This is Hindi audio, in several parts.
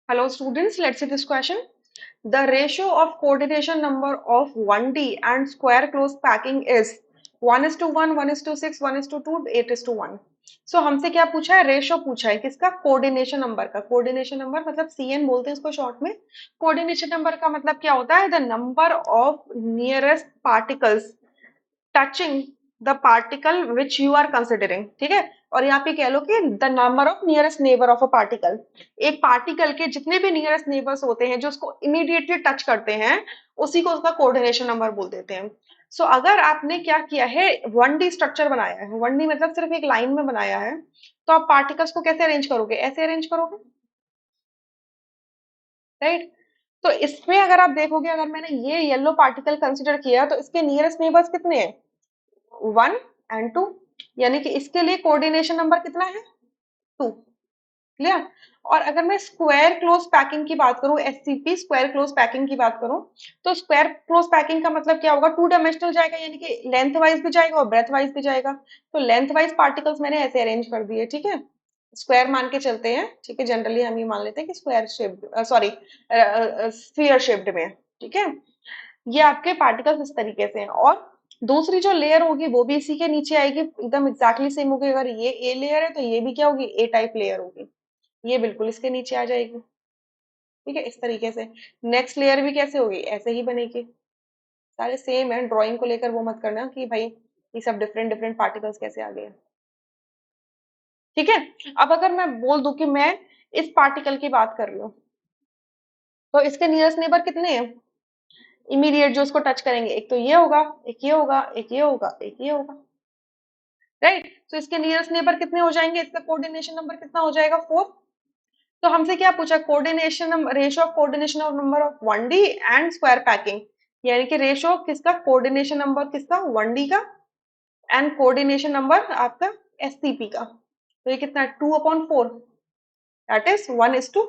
Hello students, let's see this question. The ratio of coordination number of 1D and square close packing is 1 is to 1, 1 is to 6, 1 is to 2, 8 is to 1. So हमसे क्या पूछा है? रेशो पूछा है किसका? कोऑर्डिनेशन नंबर का. कोऑर्डिनेशन नंबर मतलब CN बोलते हैं इसको शॉर्ट में. कोऑर्डिनेशन नंबर का मतलब क्या होता है? The number of nearest particles touching the particle which you are considering. ठीक है. और यहाँ पे कह लो कि the number of nearest neighbour of a particle. एक पार्टिकल के जितने भी नियरेस्ट नेबर्स होते हैं जो उसको इमीडिएटली टच करते हैं उसी को उसका कोऑर्डिनेशन नंबर बोल देते हैं. सो अगर आपने क्या किया है, 1D स्ट्रक्चर बनाया है, 1D मतलब सिर्फ एक लाइन में बनाया है, तो आप पार्टिकल्स को कैसे अरेंज करोगे? ऐसे अरेंज करोगे, राइट? तो इसमें अगर आप देखोगे, अगर मैंने ये येलो पार्टिकल कंसिडर किया तो इसके नियरेस्ट नेबर्स कितने हैं? 1 and 2. यानी कि इसके लिए कोऑर्डिनेशन नंबर कितना है? 2. क्लियर. और अगर मैं स्क्वायर क्लोज पैकिंग की बात करूं, SCP स्क्वायर क्लोज पैकिंग की बात करूं, तो स्क्वायर क्लोज पैकिंग का मतलब क्या होगा? 2 डायमेंशनल जाएगा, यानी कि लेंथ वाइज भी जाएगा और ब्रेथ वाइज भी जाएगा. तो लेंथ वाइज पार्टिकल्स मैंने ऐसे अरेंज कर दिए. ठीक है. स्क्वायर मान के चलते हैं. ठीक है. जनरली हम ये मान लेते हैं कि square shaped, sorry, sphere shaped में है. ठीक है. ये आपके पार्टिकल्स इस तरीके से हैं. और दूसरी जो लेयर होगी वो भी इसी के नीचे आएगी, एकदम एग्जैक्टली सेम होगी. अगर ये ए लेयर है तो ये भी क्या होगी? ए टाइप लेयर होगी. ये बिल्कुल इसके नीचे आ जाएगी. ठीक है. इस तरीके से नेक्स्ट लेयर भी कैसे होगी? ऐसे ही बनेगी. सारे सेम है. ड्राइंग को लेकर वो मत करना कि भाई ये सब डिफरेंट डिफरेंट पार्टिकल्स कैसे आ गए. ठीक है. अब अगर मैं बोल दूं कि मैं इस पार्टिकल की बात कर रही हूँ, तो इसके नियरेस्ट नेबर कितने हैं इमीडिएट जो उसको टच करेंगे? एक तो ये होगा, एक ये होगा, एक ये होगा, एक ये होगा, राइट? तो इसके नियरेस्ट नेबर कितने हो जाएंगे? इसका कोऑर्डिनेशन नंबर कितना हो जाएगा? 4. तो हमसे क्या पूछा? Coordination ratio of coordination of number of 1D and square packing. यानी कि रेशियो किसका? कोऑर्डिनेशन नंबर किसका? 1D का. एंड कोऑर्डिनेशन नंबर आपका SCP का. तो ये कितना? 2/4. That is 1:2.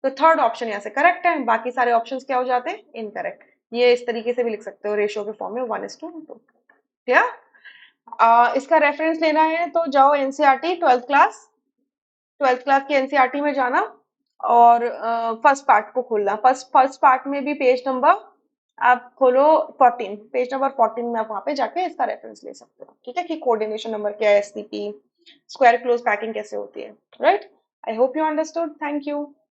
तो थर्ड ऑप्शन यहाँ से करेक्ट है. बाकी सारे ऑप्शन क्या हो जाते हैं? इनकरेक्ट. ये इस तरीके से भी लिख सकते हो रेशियो के फॉर्म में, 1:2. क्या इसका रेफरेंस लेना है तो जाओ NCERT 12th class. 12th class की एनसीईआरटी में जाना और फर्स्ट पार्ट को खोलना. फर्स्ट फर्स्ट पार्ट में भी पेज नंबर आप खोलो 14. पेज नंबर 14 में आप वहां पे जाके इसका रेफरेंस ले सकते हो. ठीक है. कि कोऑर्डिनेशन नंबर क्या है, SCP, स्क्वायर क्लोज पैकिंग कैसे होती है, right? I hope you understood. Thank you.